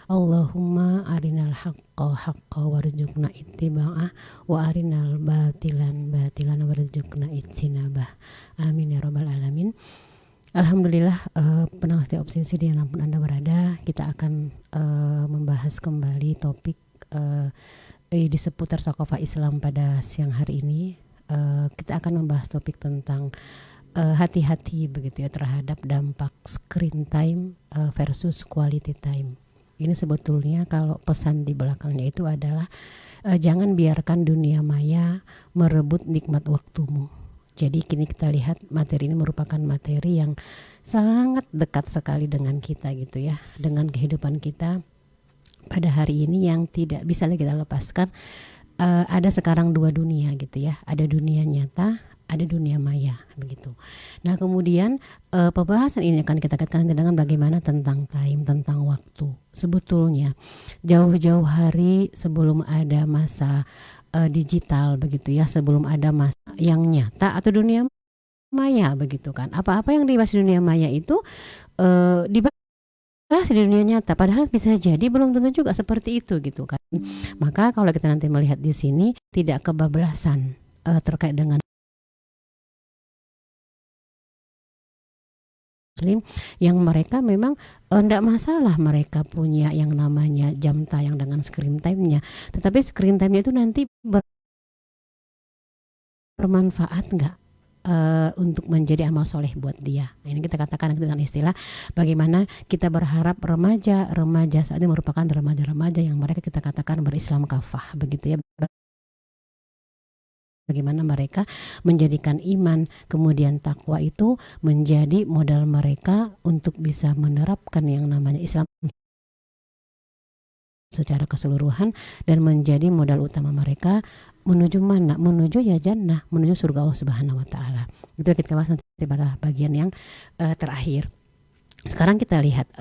Allahumma arinal haqqa haqqa warzuqna ittiba'ah wa arinal batilan batilan warzuqna ijtinabah. Amin ya rabbal alamin. Alhamdulillah, pendengar setiap opsi dimanapun Anda berada, kita akan membahas kembali topik di seputar Thaqafah Islam pada siang hari ini. Kita akan membahas topik tentang hati-hati begitu ya terhadap dampak screen time versus quality time. Ini sebetulnya kalau pesan di belakangnya itu adalah jangan biarkan dunia maya merebut nikmat waktumu. Jadi kini kita lihat materi ini merupakan materi yang sangat dekat sekali dengan kita gitu ya, dengan kehidupan kita pada hari ini yang tidak bisa lagi kita lepaskan. Ada sekarang dua dunia gitu ya, ada dunia nyata, ada dunia maya begitu. Nah kemudian pembahasan ini akan kita kaitkan dengan bagaimana tentang time, tentang waktu. Sebetulnya jauh-jauh hari sebelum ada masa digital begitu ya, sebelum ada masa yang nyata atau dunia maya begitu kan. Apa-apa yang dibahas di dunia maya itu dibahas di dunia nyata, padahal bisa jadi belum tentu juga seperti itu gitu kan. Maka kalau kita nanti melihat di sini tidak kebablasan terkait dengan yang mereka memang tidak masalah mereka punya yang namanya jam tayang dengan screen time-nya, tetapi screen time-nya itu nanti bermanfaat nggak untuk menjadi amal soleh buat dia. Ini kita katakan dengan istilah bagaimana kita berharap remaja saat ini merupakan remaja-remaja yang mereka kita katakan berislam kafah begitu ya. Bagaimana mereka menjadikan iman kemudian takwa itu menjadi modal mereka untuk bisa menerapkan yang namanya Islam secara keseluruhan dan menjadi modal utama mereka menuju mana? Menuju ya jannah, menuju surga Allah Subhanahu wa taala. Itu kita bahas nanti pada bagian yang terakhir. Sekarang kita lihat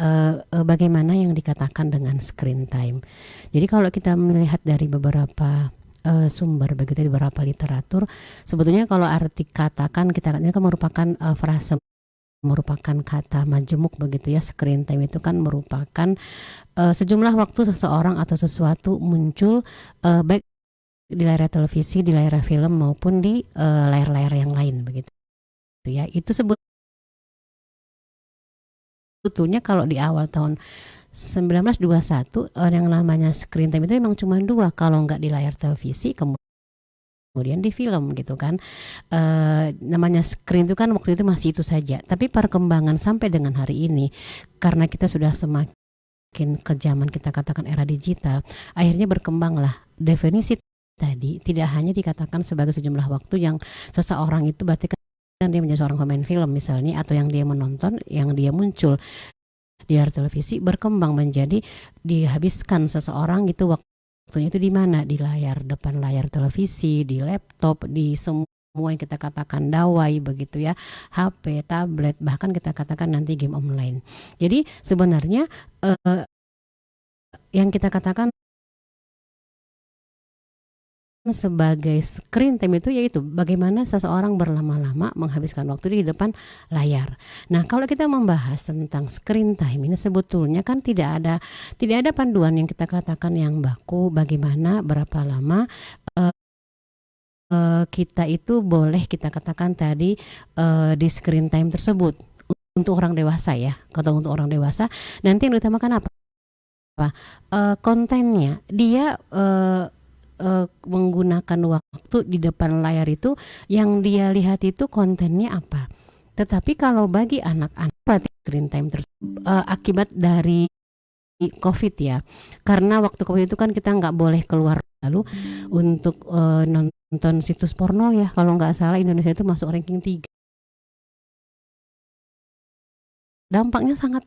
bagaimana yang dikatakan dengan screen time. Jadi kalau kita melihat dari beberapa sumber begitu di beberapa literatur, sebetulnya kalau arti katakan kita kan merupakan frase, merupakan kata majemuk begitu ya. Screen time itu kan merupakan sejumlah waktu seseorang atau sesuatu muncul baik di layar televisi, di layar film maupun di layar-layar yang lain begitu ya. Itu sebetulnya kalau di awal tahun 1921 yang namanya screen time itu memang cuma dua, kalau nggak di layar televisi kemudian di film gitu kan. Namanya screen itu kan waktu itu masih itu saja, tapi perkembangan sampai dengan hari ini karena kita sudah semakin ke zaman kita katakan era digital, akhirnya berkembanglah definisi tadi tidak hanya dikatakan sebagai sejumlah waktu yang seseorang itu berarti kan dia menjadi seorang pemain film misalnya, atau yang dia menonton, yang dia muncul di layar televisi, berkembang menjadi dihabiskan seseorang itu waktunya itu di mana? Di layar, depan layar televisi, di laptop, di semua yang kita katakan dawai begitu ya, HP, tablet, bahkan kita katakan nanti game online. Jadi sebenarnya yang kita katakan sebagai screen time itu yaitu bagaimana seseorang berlama-lama menghabiskan waktu di depan layar. Nah, kalau kita membahas tentang screen time ini sebetulnya kan tidak ada panduan yang kita katakan yang baku bagaimana berapa lama kita itu boleh kita katakan tadi di screen time tersebut untuk orang dewasa ya. Kalau untuk orang dewasa nanti yang diutamakan apa? Kontennya dia menggunakan waktu di depan layar itu yang dia lihat itu kontennya apa. Tetapi kalau bagi anak-anak screen time akibat dari COVID ya, karena waktu COVID itu kan kita nggak boleh keluar lalu untuk nonton situs porno ya, kalau nggak salah Indonesia itu masuk ranking 3. Dampaknya sangat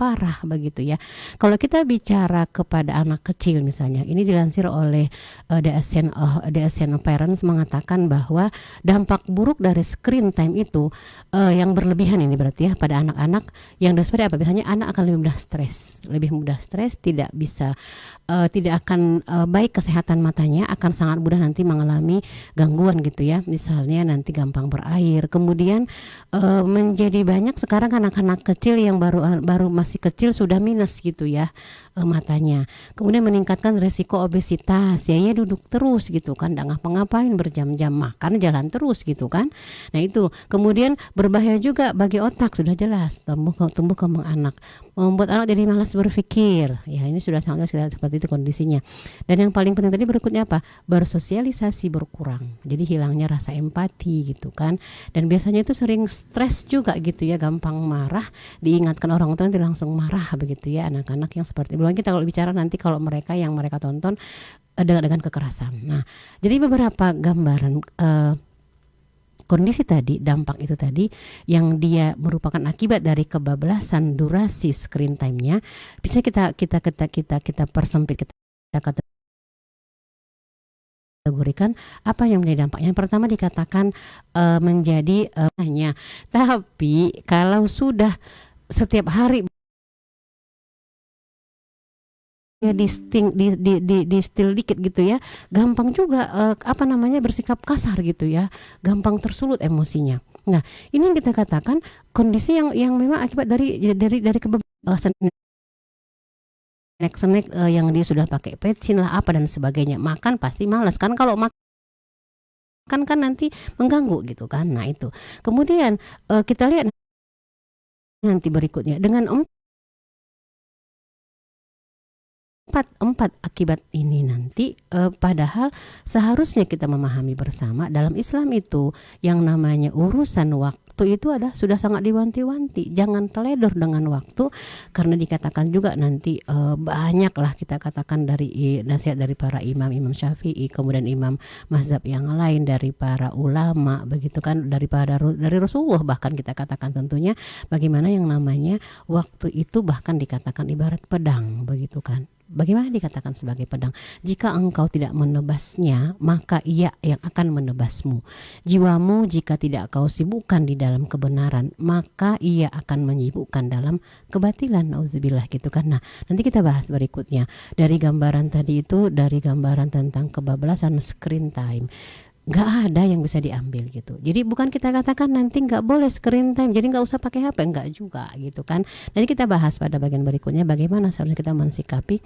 parah begitu ya. Kalau kita bicara kepada anak kecil misalnya, ini dilansir oleh The Asian Parents mengatakan bahwa dampak buruk dari screen time itu yang berlebihan ini berarti ya pada anak-anak yang seperti apa? Biasanya anak akan lebih mudah stres, tidak bisa tidak akan baik kesehatan matanya, akan sangat mudah nanti mengalami gangguan gitu ya. Misalnya nanti gampang berair. Kemudian menjadi banyak sekarang anak-anak kecil yang baru baru masih kecil sudah minus gitu ya matanya. Kemudian meningkatkan resiko obesitas, ya duduk terus gitu kan, nggak ngapa-ngapain berjam-jam, makan jalan terus gitu kan. Nah itu kemudian berbahaya juga bagi otak, sudah jelas tumbuh kembang anak, membuat anak jadi malas berpikir. Ya ini sudah sangat seperti itu kondisinya. Dan yang paling penting tadi berikutnya apa? Bersosialisasi berkurang, jadi hilangnya rasa empati gitu kan. Dan biasanya itu sering stres juga gitu ya, gampang marah, diingatkan orang tua nanti langsung marah begitu ya, anak-anak yang seperti belum kita kalau bicara nanti kalau mereka yang mereka tonton dengan kekerasan. Nah, jadi beberapa gambaran kondisi tadi, dampak itu tadi yang dia merupakan akibat dari kebablasan durasi screen time-nya, bisa kita persempit, kita kategorikan apa yang menjadi dampaknya. Yang pertama dikatakan menjadi hanya, tapi kalau sudah setiap hari ya di still dikit gitu ya, gampang juga bersikap kasar gitu ya, gampang tersulut emosinya. Nah, ini yang kita katakan kondisi yang memang akibat dari kebebasan snack yang dia sudah pakai petsin lah apa dan sebagainya. Makan pasti malas kan, kalau makan kan nanti mengganggu gitu kan. Nah itu kemudian kita lihat nanti berikutnya dengan empat akibat ini nanti, padahal seharusnya kita memahami bersama dalam Islam itu yang namanya urusan waktu itu sudah sangat diwanti-wanti, jangan teledor dengan waktu, karena dikatakan juga nanti banyaklah kita katakan dari nasihat dari para imam Syafi'i, kemudian imam mazhab yang lain, dari para ulama begitu kan, dari Rasulullah bahkan kita katakan tentunya bagaimana yang namanya waktu itu bahkan dikatakan ibarat pedang begitu kan. Bagaimana dikatakan sebagai pedang? Jika engkau tidak menebasnya, maka ia yang akan menebasmu. Jiwamu jika tidak kau sibukkan di dalam kebenaran, maka ia akan menyibukkan dalam kebatilan. Nauzubillah gitu kan. Nah, nanti kita bahas berikutnya. Dari gambaran tadi itu, dari gambaran tentang kebablasan screen time, nggak ada yang bisa diambil gitu. Jadi bukan kita katakan nanti nggak boleh screen time, jadi nggak usah pakai HP, nggak juga gitu kan. Nanti kita bahas pada bagian berikutnya bagaimana seharusnya kita mensikapi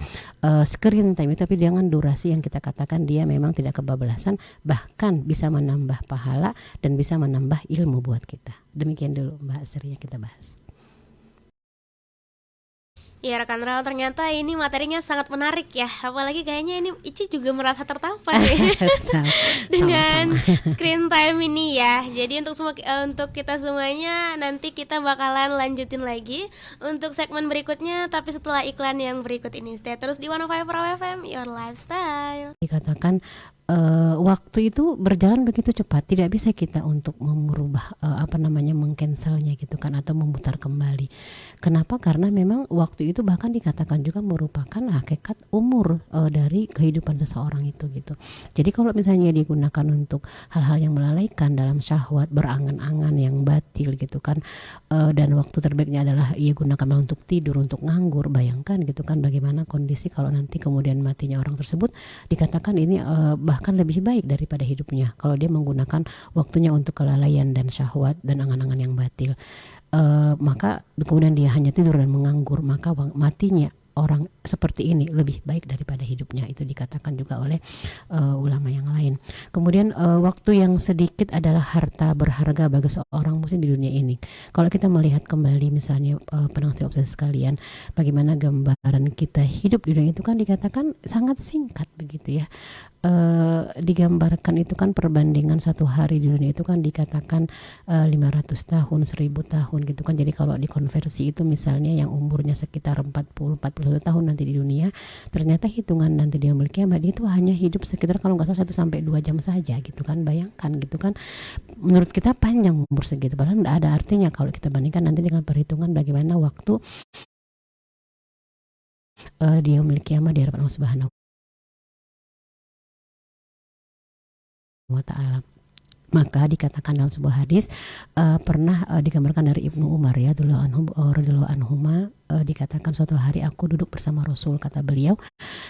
screen time itu, tapi dengan durasi yang kita katakan dia memang tidak kebablasan, bahkan bisa menambah pahala dan bisa menambah ilmu buat kita. Demikian dulu Mbak Sri yang kita bahas. Ya rekan Raul, ternyata ini materinya sangat menarik ya. Apalagi kayaknya ini Ici juga merasa tertampar ya dengan screen time ini ya. Jadi untuk kita semuanya nanti kita bakalan lanjutin lagi untuk segmen berikutnya, tapi setelah iklan yang berikut ini. Stay terus di 105 Pro FM, Your Lifestyle. Dikatakan waktu itu berjalan begitu cepat, tidak bisa kita untuk merubah mengcancelnya gitu kan, atau memutar kembali. Kenapa? Karena memang waktu itu bahkan dikatakan juga merupakan hakikat umur dari kehidupan seseorang itu gitu. Jadi kalau misalnya digunakan untuk hal-hal yang melalaikan dalam syahwat, berangan-angan yang batil gitu kan, dan waktu terbaiknya adalah ia gunakan untuk tidur, untuk nganggur, bayangkan gitu kan bagaimana kondisi kalau nanti kemudian matinya orang tersebut. Dikatakan ini bahkan lebih baik daripada hidupnya kalau dia menggunakan waktunya untuk kelalaian dan syahwat dan angan-angan yang batil. Maka kemudian dia hanya tidur dan menganggur, maka matinya orang seperti ini lebih baik daripada hidupnya. Itu dikatakan juga oleh ulama yang lain. Kemudian waktu yang sedikit adalah harta berharga bagi seorang muslim di dunia ini. Kalau kita melihat kembali misalnya pendengar obses sekalian, bagaimana gambaran kita hidup di dunia itu kan dikatakan sangat singkat begitu ya. Digambarkan itu kan perbandingan satu hari di dunia itu kan dikatakan 500 tahun, 1000 tahun gitu kan. Jadi kalau dikonversi itu misalnya yang umurnya sekitar 40-41 tahun nanti di dunia, ternyata hitungan nanti dia memiliki dia itu hanya hidup sekitar kalau nggak salah 1-2 jam saja gitu kan. Bayangkan gitu kan, menurut kita panjang umur segitu, padahal nggak ada artinya kalau kita bandingkan nanti dengan perhitungan bagaimana waktu dia memiliki kiamat di hadapan Allah Subhanahu wa ta'ala. Maka dikatakan dalam sebuah hadis pernah digambarkan dari Ibnu Umar ya radhiyallahu anhuma, dikatakan suatu hari aku duduk bersama Rasul, kata beliau,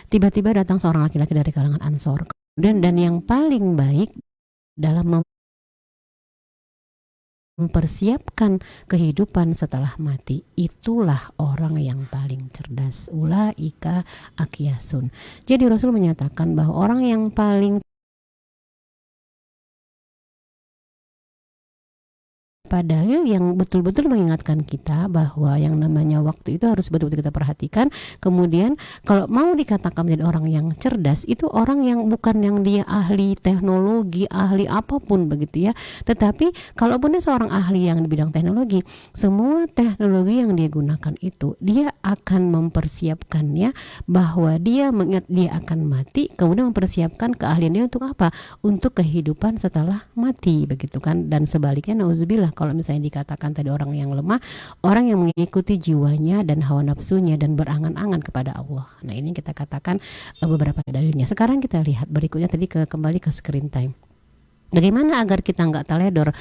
tiba-tiba datang seorang laki-laki dari kalangan Ansor, dan yang paling baik dalam mempersiapkan kehidupan setelah mati, itulah orang yang paling cerdas. Ulaika akiyasun. Jadi Rasul menyatakan bahwa orang yang paling padahal yang betul-betul mengingatkan kita bahwa yang namanya waktu itu harus betul-betul kita perhatikan. Kemudian kalau mau dikatakan menjadi orang yang cerdas, itu orang yang bukan yang dia ahli teknologi, ahli apapun begitu ya. Tetapi kalaupun dia seorang ahli yang di bidang teknologi, semua teknologi yang dia gunakan itu dia akan mempersiapkannya bahwa dia mengingat dia akan mati, kemudian mempersiapkan keahlian dia untuk apa? Untuk kehidupan setelah mati begitu kan. Dan sebaliknya nauzubillah, kalau misalnya dikatakan tadi orang yang lemah, orang yang mengikuti jiwanya dan hawa nafsunya dan berangan-angan kepada Allah. Nah, ini kita katakan beberapa dalilnya. Sekarang kita lihat berikutnya tadi kembali ke screen time. Bagaimana agar kita nggak teledor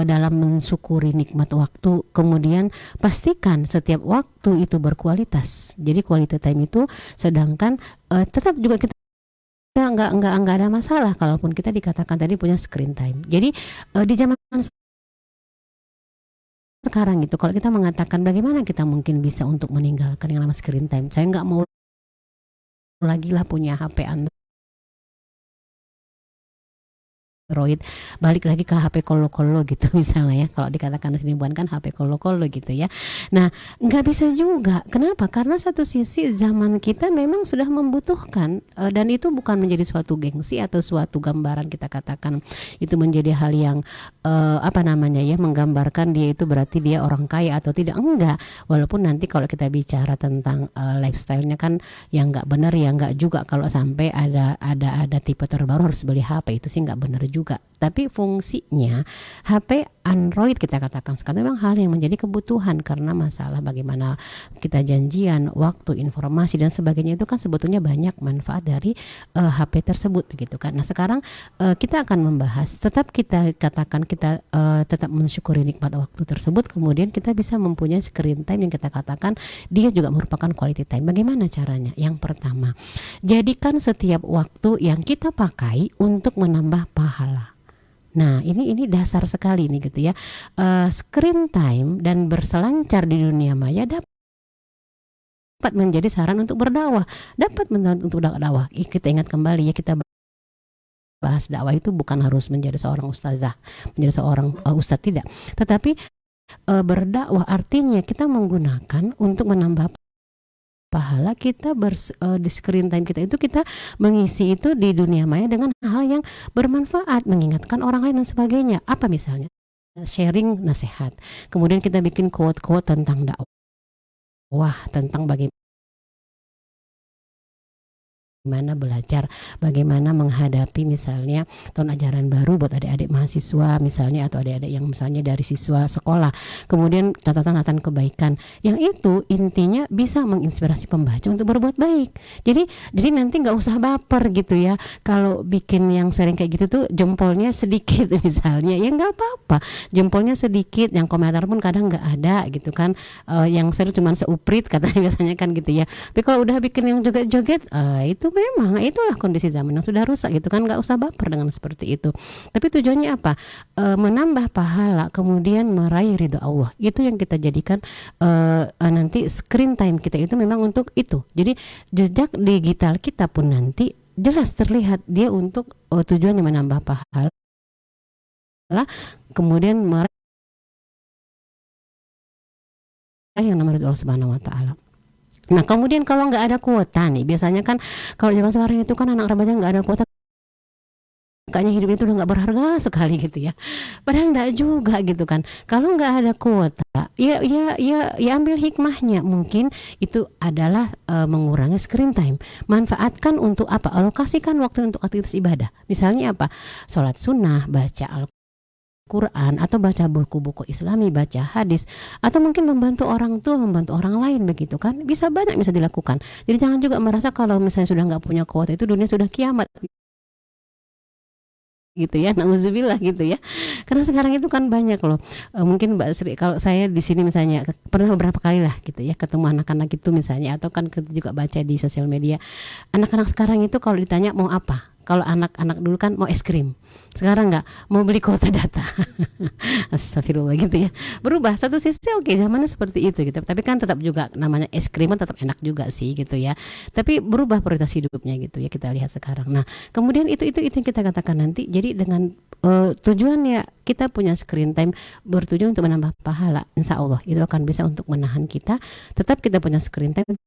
dalam mensyukuri nikmat waktu. Kemudian pastikan setiap waktu itu berkualitas. Jadi quality time itu, sedangkan tetap juga kita nggak ada masalah kalaupun kita dikatakan tadi punya screen time. Jadi di zaman sekarang itu kalau kita mengatakan bagaimana kita mungkin bisa untuk meninggalkan yang namanya screen time, saya nggak mau lagi lah punya HP Android, balik lagi ke HP kolo-kolo gitu misalnya ya, kalau dikatakan sini bukan kan HP kolo-kolo gitu ya. Nah, nggak bisa juga. Kenapa? Karena satu sisi zaman kita memang sudah membutuhkan dan itu bukan menjadi suatu gengsi atau suatu gambaran kita katakan itu menjadi hal yang menggambarkan dia itu berarti dia orang kaya atau tidak, enggak. Walaupun nanti kalau kita bicara tentang lifestyle-nya kan yang nggak benar ya nggak juga, kalau sampai ada tipe terbaru harus beli HP, itu sih nggak benar juga. Tapi fungsinya HP Android kita katakan sekarang memang hal yang menjadi kebutuhan karena masalah bagaimana kita janjian, waktu, informasi dan sebagainya, itu kan sebetulnya banyak manfaat dari HP tersebut begitu kan. Nah, sekarang kita akan membahas, tetap kita katakan kita tetap mensyukuri nikmat waktu tersebut, kemudian kita bisa mempunyai screen time yang kita katakan dia juga merupakan quality time. Bagaimana caranya? Yang pertama, jadikan setiap waktu yang kita pakai untuk menambah pahala. Nah, ini dasar sekali nih gitu ya. Screen time dan berselancar di dunia maya dapat menjadi saran untuk berdakwah, dapat untuk dakwah. Kita ingat kembali ya, kita bahas dakwah itu bukan harus menjadi seorang ustazah, menjadi seorang ustadz, tidak. Tetapi berdakwah artinya kita menggunakan untuk menambah pahala kita di screen time kita itu kita mengisi itu di dunia maya dengan hal yang bermanfaat, mengingatkan orang lain dan sebagainya. Apa misalnya? Sharing nasihat. Kemudian kita bikin quote-quote tentang dakwah, tentang bagaimana belajar, bagaimana menghadapi misalnya tahun ajaran baru buat adik-adik mahasiswa misalnya, atau adik-adik yang misalnya dari siswa sekolah. Kemudian catatan-catatan kebaikan yang itu intinya bisa menginspirasi pembaca untuk berbuat baik. Jadi nanti nggak usah baper gitu ya kalau bikin yang sering kayak gitu tuh jempolnya sedikit misalnya, ya nggak apa-apa, jempolnya sedikit, yang komentar pun kadang nggak ada gitu kan, yang sering cuma seuprit katanya biasanya kan gitu ya. Tapi kalau udah bikin yang joget-joget, itu memang itulah kondisi zaman yang sudah rusak gitu kan, nggak usah baper dengan seperti itu. Tapi tujuannya apa? Menambah pahala, kemudian meraih ridho Allah. Itu yang kita jadikan nanti screen time kita itu memang untuk itu. Jadi jejak digital kita pun nanti jelas terlihat dia untuk tujuannya menambah pahala, kemudian meraih yang namanya Allah Subhanahu wa Ta'ala. Nah, kemudian kalau nggak ada kuota nih, biasanya kan kalau zaman sekarang itu kan anak remaja nggak ada kuota, kayaknya hidup itu udah nggak berharga sekali gitu ya. Padahal nggak juga gitu kan. Kalau nggak ada kuota, ya ambil hikmahnya. Mungkin itu adalah mengurangi screen time. Manfaatkan untuk apa? Alokasikan waktu untuk aktivitas ibadah. Misalnya apa? Sholat sunnah, baca Al-Quran, atau baca buku-buku Islami, baca hadis, atau mungkin membantu orang tua, membantu orang lain begitu kan, bisa banyak bisa dilakukan. Jadi jangan juga merasa kalau misalnya sudah nggak punya kuota itu dunia sudah kiamat gitu ya, nauzubillah gitu ya. Karena sekarang itu kan banyak loh, mungkin Mbak Sri, kalau saya di sini misalnya pernah beberapa kali lah gitu ya ketemu anak-anak itu misalnya, atau kan juga baca di sosial media, anak-anak sekarang itu kalau ditanya mau apa, Kalau anak-anak dulu kan mau es krim, sekarang nggak, mau beli kuota data. Astagfirullah gitu ya. Berubah satu sisi, oke, zamannya seperti itu gitu. Tapi kan tetap juga namanya es krim kan tetap enak juga sih gitu ya. Tapi berubah prioritas hidupnya gitu ya, kita lihat sekarang. Nah, kemudian itu yang kita katakan nanti. Jadi dengan tujuannya kita punya screen time bertujuan untuk menambah pahala, insya Allah itu akan bisa untuk menahan kita. Tetap kita punya screen time,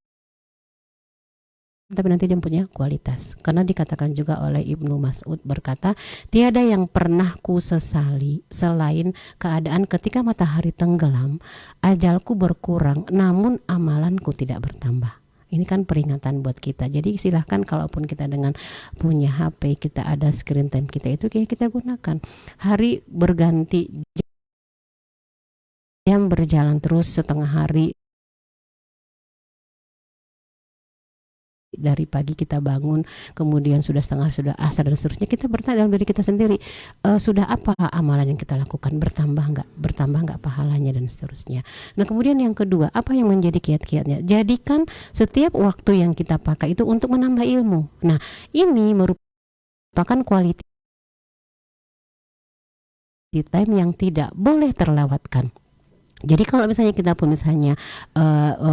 tapi nanti dia punya kualitas. Karena dikatakan juga oleh Ibnu Mas'ud berkata, tiada yang pernah ku sesali selain keadaan ketika matahari tenggelam, ajalku berkurang namun amalanku tidak bertambah. Ini kan peringatan buat kita. Jadi silahkan kalaupun kita dengan punya HP, kita ada screen time kita itu kita gunakan. Hari berganti, jam berjalan terus setengah hari. Dari pagi kita bangun, kemudian sudah asar dan seterusnya, kita bertanya dalam diri kita sendiri, sudah apa amalan yang kita lakukan, bertambah nggak pahalanya dan seterusnya. Nah kemudian yang kedua, apa yang menjadi kiat-kiatnya? Jadikan setiap waktu yang kita pakai itu untuk menambah ilmu. Nah ini merupakan quality time yang tidak boleh terlewatkan. Jadi kalau misalnya kita pun misalnya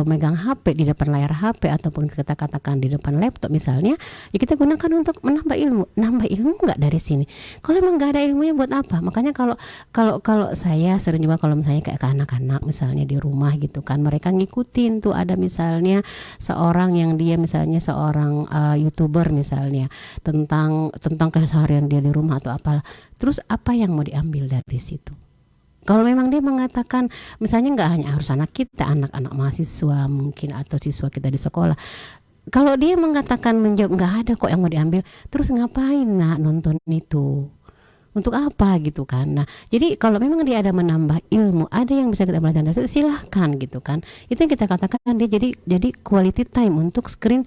megang HP di depan layar HP ataupun kita katakan di depan laptop misalnya, ya kita gunakan untuk menambah ilmu. Nambah ilmu nggak dari sini? Kalau emang nggak ada ilmunya buat apa? Makanya kalau saya sering juga kalau misalnya kayak ke anak-anak misalnya di rumah gitu kan, mereka ngikutin tuh ada misalnya seorang yang dia misalnya seorang YouTuber misalnya tentang keseharian dia di rumah atau apalah. Terus apa yang mau diambil dari situ? Kalau memang dia mengatakan, misalnya nggak hanya harus anak kita, anak-anak mahasiswa mungkin atau siswa kita di sekolah, kalau dia mengatakan menjawab nggak ada kok yang mau diambil, terus ngapain nak nonton itu? Untuk apa gitu kan? Nah, jadi kalau memang dia ada menambah ilmu, ada yang bisa kita belajar dari itu, silahkan gitu kan. Itu yang kita katakan dia jadi quality time untuk screen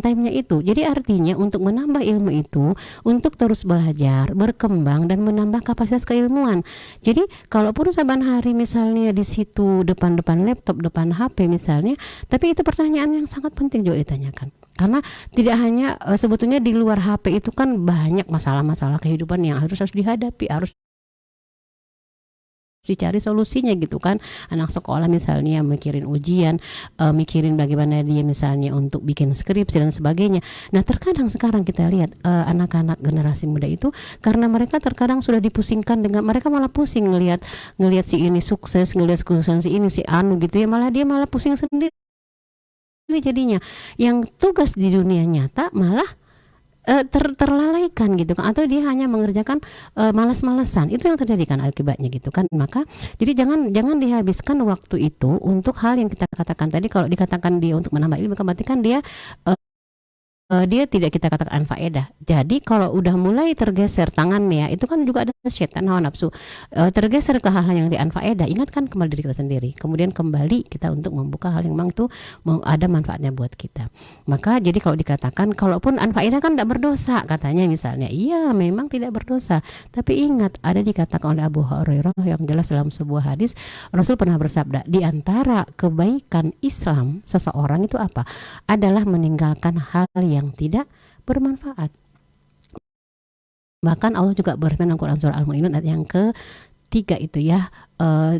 time-nya itu. Jadi artinya untuk menambah ilmu itu, untuk terus belajar, berkembang dan menambah kapasitas keilmuan. Jadi kalaupun saban hari misalnya di situ depan laptop, depan HP misalnya, tapi itu pertanyaan yang sangat penting juga ditanyakan. Karena tidak hanya sebetulnya di luar HP itu kan banyak masalah-masalah kehidupan yang harus dihadapi, harus dicari solusinya gitu kan. Anak sekolah misalnya mikirin ujian, mikirin bagaimana dia misalnya untuk bikin skripsi dan sebagainya. Nah terkadang sekarang kita lihat anak-anak generasi muda itu, karena mereka terkadang sudah dipusingkan dengan, mereka malah pusing ngelihat si ini sukses, ngelihat kesuksesan si ini si anu gitu ya, dia malah pusing sendiri. Jadinya yang tugas di dunia nyata malah terlalaikan gitu kan, atau dia hanya mengerjakan malas-malesan. Itu yang terjadi kan akibatnya gitu kan. Maka jadi jangan dihabiskan waktu itu untuk hal yang kita katakan tadi. Kalau dikatakan dia untuk menambah ilmu, berarti kan dia tidak kita katakan faedah. Jadi kalau udah mulai tergeser tangannya, itu kan juga ada setan hawa nafsu, tergeser ke hal-hal yang di anfaedah, ingatkan kembali diri kita sendiri, kemudian kembali kita untuk membuka hal yang memang tuh ada manfaatnya buat kita. Maka jadi kalau dikatakan kalaupun anfaedah kan tidak berdosa katanya misalnya, iya memang tidak berdosa, tapi ingat ada dikatakan oleh Abu Hurairah yang jelas dalam sebuah hadis, Rasul pernah bersabda, di antara kebaikan Islam seseorang itu apa? Adalah meninggalkan hal yang tidak bermanfaat. Bahkan Allah juga berfirman dalam Quran surah Al-Mu'minun ayat yang ke-3 itu ya,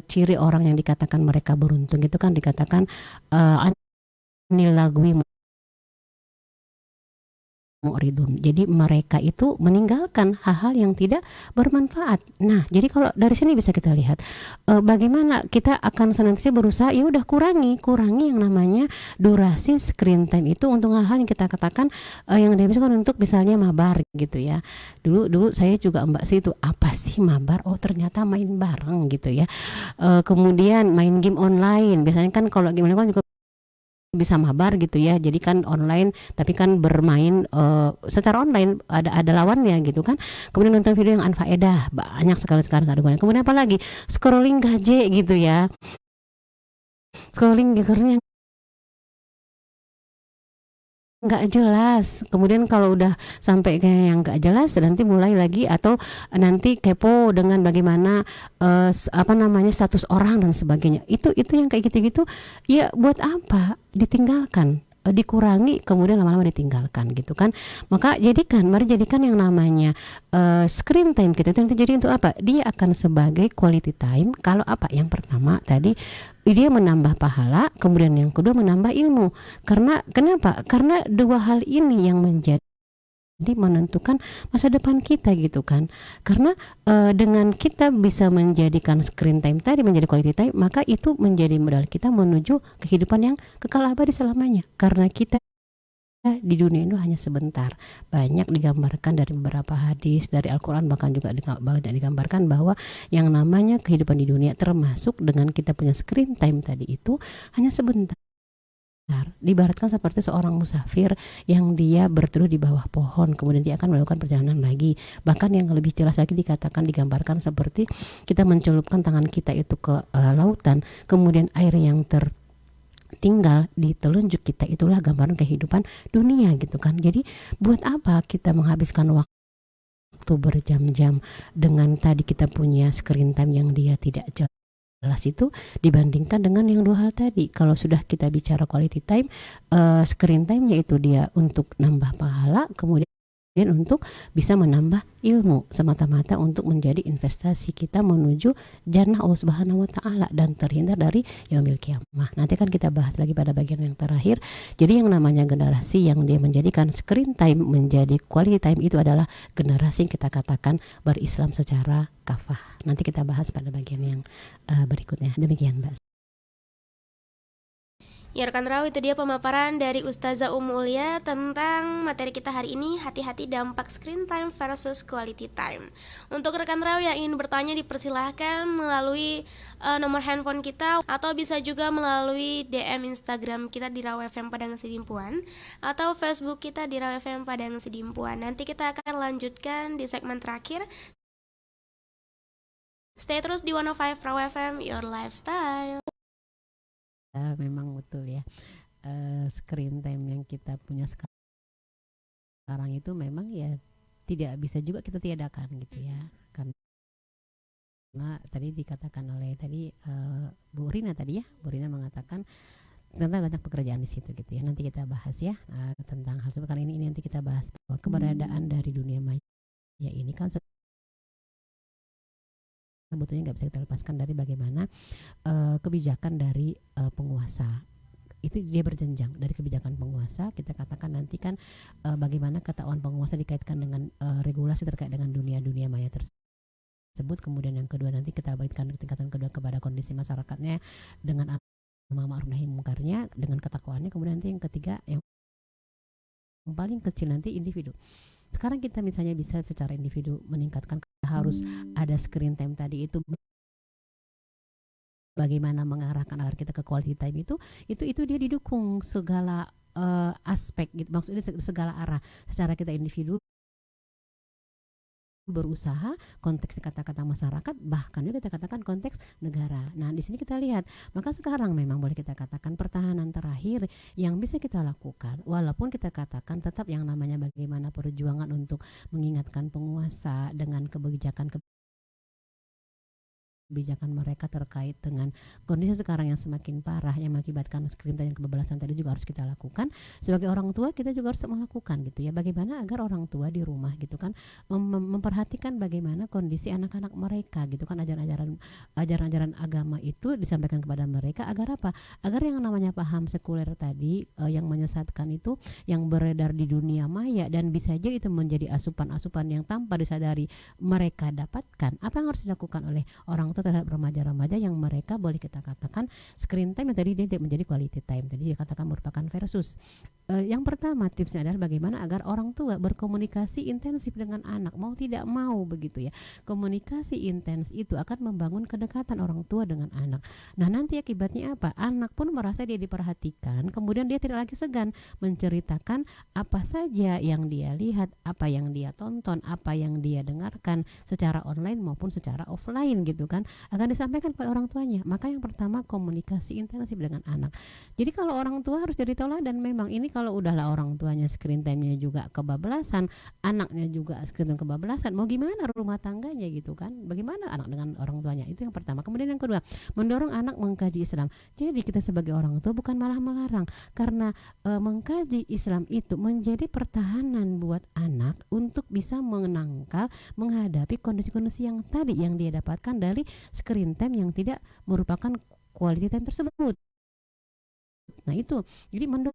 ciri orang yang dikatakan mereka beruntung itu kan dikatakan anil lagwi mu'ridun. Jadi mereka itu meninggalkan hal-hal yang tidak bermanfaat. Nah, jadi kalau dari sini bisa kita lihat bagaimana kita akan senantiasa berusaha, ya udah kurangi yang namanya durasi screen time itu untuk hal-hal yang kita katakan yang dihabiskan untuk misalnya mabar gitu ya. Dulu saya juga Mbak sih itu apa sih mabar? Oh ternyata main bareng gitu ya. Kemudian main game online. Biasanya kan kalau game online kan juga bisa mabar gitu ya, jadi kan online tapi kan bermain secara online, ada lawannya gitu kan. Kemudian nonton video yang anfaedah banyak sekali sekarang ada gunanya. Kemudian apa lagi, scrolling gaje gitu ya, scrolling gegernya nggak jelas. Kemudian kalau udah sampai kayak yang nggak jelas, nanti mulai lagi atau nanti kepo dengan bagaimana status orang dan sebagainya. Itu yang kayak gitu-gitu ya buat apa ditinggalkan. dikurangi, kemudian lama-lama ditinggalkan gitu kan. Maka mari jadikan yang namanya screen time kita itu nanti jadi untuk apa? Dia akan sebagai quality time. Kalau apa? Yang pertama tadi dia menambah pahala, kemudian yang kedua menambah ilmu. Karena kenapa? Karena dua hal ini yang menjadi menentukan masa depan kita gitu kan. Karena dengan kita bisa menjadikan screen time tadi menjadi quality time, maka itu menjadi modal kita menuju kehidupan yang kekal abadi selamanya. Karena kita di dunia itu hanya sebentar. Banyak digambarkan dari beberapa hadis, dari Al-Quran, bahkan juga banyak digambarkan bahwa yang namanya kehidupan di dunia termasuk dengan kita punya screen time tadi itu hanya sebentar. Diibaratkan seperti seorang musafir yang dia berteduh di bawah pohon, kemudian dia akan melakukan perjalanan lagi. Bahkan yang lebih jelas lagi digambarkan seperti kita mencelupkan tangan kita itu ke lautan, kemudian air yang tinggal di telunjuk kita, itulah gambaran kehidupan dunia gitu kan. Jadi buat apa kita menghabiskan waktu berjam-jam dengan tadi kita punya screen time yang dia tidak jelas itu dibandingkan dengan yang dua hal tadi. Kalau sudah kita bicara quality time, screen time yaitu dia untuk nambah pahala, kemudian untuk bisa menambah ilmu, semata-mata untuk menjadi investasi kita menuju jannah Allah Subhanahu wa taala dan terhindar dari yaumil qiyamah. Nanti kan kita bahas lagi pada bagian yang terakhir. Jadi yang namanya generasi yang dia menjadikan screen time menjadi quality time itu adalah generasi yang kita katakan berislam secara kafah. Nanti kita bahas pada bagian yang berikutnya. Demikian, Mbak. Ya rekan Raw, itu dia pemaparan dari Ustazah Ummu Ulia tentang materi kita hari ini, hati-hati dampak screen time versus quality time. Untuk rekan Raw yang ingin bertanya dipersilahkan melalui nomor handphone kita, atau bisa juga melalui DM Instagram kita di Raw FM Padang Sidimpuan, atau Facebook kita di Raw FM Padang Sidimpuan. Nanti kita akan lanjutkan di segmen terakhir. Stay terus di 105 Raw FM, your lifestyle. Memang betul ya, screen time yang kita punya sekarang itu memang ya tidak bisa juga kita tiadakan gitu ya, karena tadi dikatakan oleh Bu Rina Bu Rina mengatakan ternyata banyak pekerjaan di situ gitu ya. Nanti kita bahas ya tentang hal seperti ini nanti kita bahas bahwa keberadaan dari dunia maya ini kan sebetulnya nggak bisa kita lepaskan dari bagaimana kebijakan dari penguasa. Itu dia berjenjang dari kebijakan penguasa. Kita katakan nanti kan bagaimana ketahuan penguasa dikaitkan dengan regulasi terkait dengan dunia maya tersebut. Kemudian yang kedua nanti kita bagikan tingkatan kedua kepada kondisi masyarakatnya dengan amar ma'ruf nahi mungkarnya, dengan ketakwaannya. Kemudian nanti yang ketiga yang paling kecil nanti individu. Sekarang kita misalnya bisa secara individu meningkatkan, harus ada screen time tadi itu, bagaimana mengarahkan agar kita ke quality time itu dia didukung segala aspek gitu, maksudnya segala arah. Secara kita individu berusaha, konteks kata-kata masyarakat, bahkan juga kita katakan konteks negara. Nah, di sini kita lihat, maka sekarang memang boleh kita katakan pertahanan terakhir yang bisa kita lakukan, walaupun kita katakan tetap yang namanya bagaimana perjuangan untuk mengingatkan penguasa dengan kebijakan mereka terkait dengan kondisi sekarang yang semakin parah yang mengakibatkan screen time dan kebablasan tadi juga harus kita lakukan. Sebagai orang tua kita juga harus melakukan gitu ya, bagaimana agar orang tua di rumah gitu kan memperhatikan bagaimana kondisi anak-anak mereka gitu kan, ajaran-ajaran agama itu disampaikan kepada mereka agar apa? Agar yang namanya paham sekuler tadi yang menyesatkan itu yang beredar di dunia maya dan bisa jadi itu menjadi asupan-asupan yang tanpa disadari mereka dapatkan. Apa yang harus dilakukan oleh orang terhadap remaja-remaja yang mereka boleh kita katakan screen time yang tadi dia menjadi quality time, tadi dikatakan merupakan versus. Yang pertama tipsnya adalah bagaimana agar orang tua berkomunikasi intensif dengan anak, mau tidak mau begitu ya. Komunikasi intens itu akan membangun kedekatan orang tua dengan anak. Nah, nanti akibatnya apa? Anak pun merasa dia diperhatikan, kemudian dia tidak lagi segan menceritakan apa saja yang dia lihat, apa yang dia tonton, apa yang dia dengarkan secara online maupun secara offline gitu kan. akan disampaikan kepada orang tuanya. Maka yang pertama komunikasi intensif dengan anak. Jadi kalau orang tua harus jadi teladan. Memang ini kalau udahlah orang tuanya screen time-nya juga kebablasan, anaknya juga screen time kebablasan, mau gimana rumah tangganya gitu kan? Bagaimana anak dengan orang tuanya? Itu yang pertama. Kemudian yang kedua, mendorong anak mengkaji Islam. Jadi kita sebagai orang tua bukan malah melarang, karena mengkaji Islam itu menjadi pertahanan buat anak untuk bisa menangkal menghadapi kondisi-kondisi yang tadi yang dia dapatkan dari screen time yang tidak merupakan quality time tersebut. Nah itu, jadi mendorong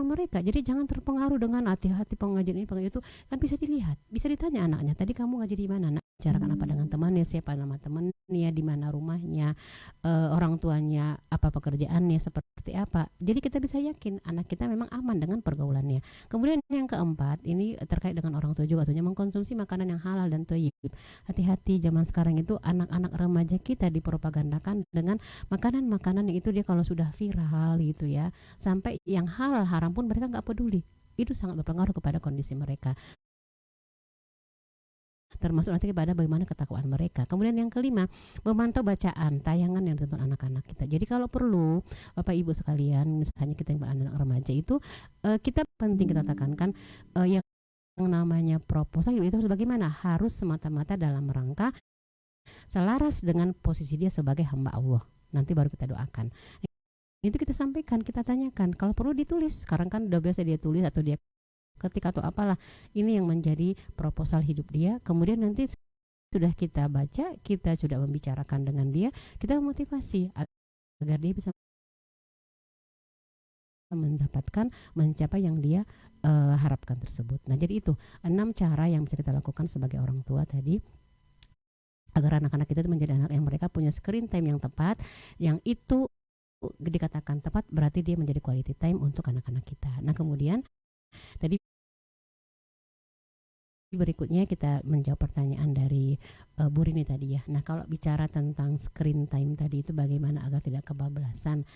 mereka, jadi jangan terpengaruh dengan hati-hati pengajian ini pengajian itu, kan bisa dilihat, bisa ditanya anaknya, tadi kamu ngaji di mana nak, bicarakan apa dengan temannya, siapa nama temannya, di mana rumahnya, orang tuanya apa pekerjaannya, seperti apa. Jadi kita bisa yakin anak kita memang aman dengan pergaulannya. Kemudian yang keempat, ini terkait dengan orang tua juga, tentunya mengkonsumsi makanan yang halal dan thayyib. Hati-hati, zaman sekarang itu anak-anak remaja kita dipropagandakan dengan makanan-makanan yang itu dia kalau sudah viral gitu ya, sampai yang halal haram pun mereka nggak peduli. Itu sangat berpengaruh kepada kondisi mereka, termasuk nanti kepada bagaimana ketakwaan mereka. Kemudian yang kelima, memantau bacaan tayangan yang ditonton anak-anak kita. Jadi kalau perlu Bapak Ibu sekalian, misalnya kita yang anak remaja itu, kita penting kita tekankan yang namanya proposal itu harus bagaimana, harus semata-mata dalam rangka selaras dengan posisi dia sebagai hamba Allah. Nanti baru kita doakan. Itu kita sampaikan, kita tanyakan, kalau perlu ditulis. Sekarang kan udah biasa dia tulis atau dia ketik atau apalah, ini yang menjadi proposal hidup dia. Kemudian nanti sudah kita baca, kita sudah membicarakan dengan dia, kita memotivasi agar dia bisa mendapatkan, mencapai yang dia harapkan tersebut. Nah jadi itu 6 cara yang bisa kita lakukan sebagai orang tua tadi, agar anak-anak kita itu menjadi anak yang mereka punya screen time yang tepat, yang itu dikatakan tepat berarti dia menjadi quality time untuk anak-anak kita. Nah kemudian tadi berikutnya kita menjawab pertanyaan dari Bu Rini tadi ya. Nah kalau bicara tentang screen time tadi itu bagaimana agar tidak kebablasan,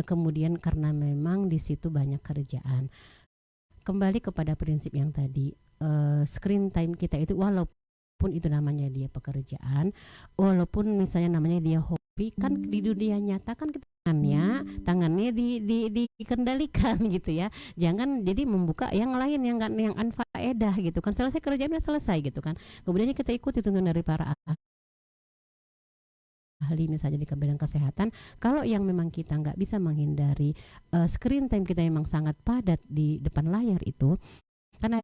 kemudian karena memang di situ banyak kerjaan, kembali kepada prinsip yang tadi, screen time kita itu walaupun itu namanya dia pekerjaan, walaupun misalnya namanya dia hobi, kan di dunia nyata kan kita tangannya dikendalikan gitu ya. Jangan jadi membuka yang lain yang anfaedah gitu kan. Selesai kerjaan udah selesai gitu kan. Kemudian kita ikuti tuntunan dari para ahli misalnya di bidang kesehatan. Kalau yang memang kita nggak bisa menghindari screen time kita memang sangat padat di depan layar itu, karena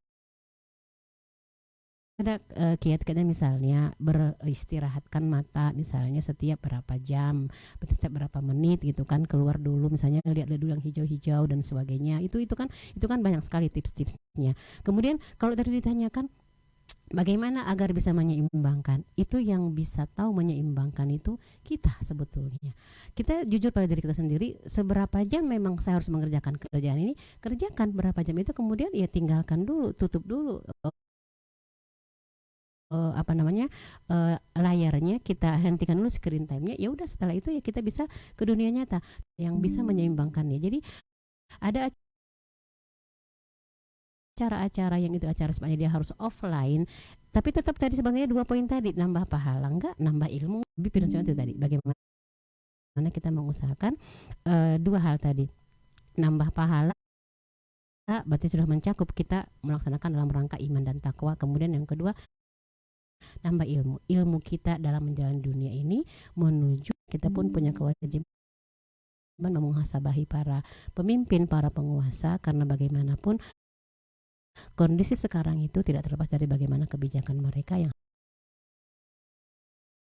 ada kiat-kiatnya, misalnya beristirahatkan mata misalnya setiap berapa jam, setiap berapa menit gitu kan, keluar dulu misalnya lihat dulu yang hijau-hijau dan sebagainya. Itu kan banyak sekali tips-tipsnya. Kemudian kalau tadi ditanyakan bagaimana agar bisa menyeimbangkan, itu yang bisa tahu menyeimbangkan itu kita sebetulnya. Kita jujur pada diri kita sendiri, seberapa jam memang saya harus mengerjakan kerjaan ini, kerjakan berapa jam itu, kemudian ya tinggalkan dulu, tutup dulu layarnya, kita hentikan dulu screen time-nya. Ya udah setelah itu ya kita bisa ke dunia nyata yang bisa menyeimbangkannya. Jadi ada acara-acara yang itu acara sebenarnya dia harus offline, tapi tetap tadi sebenarnya 2 poin tadi, nambah pahala enggak, nambah ilmu, lebih prinsipnya itu tadi bagaimana kita mengusahakan 2 hal tadi, nambah pahala berarti sudah mencakup kita melaksanakan dalam rangka iman dan takwa. Kemudian yang kedua, nambah ilmu kita dalam menjalani dunia ini, menuju kita pun punya kewajiban memuhasabahi para pemimpin, para penguasa, karena bagaimanapun kondisi sekarang itu tidak terlepas dari bagaimana kebijakan mereka yang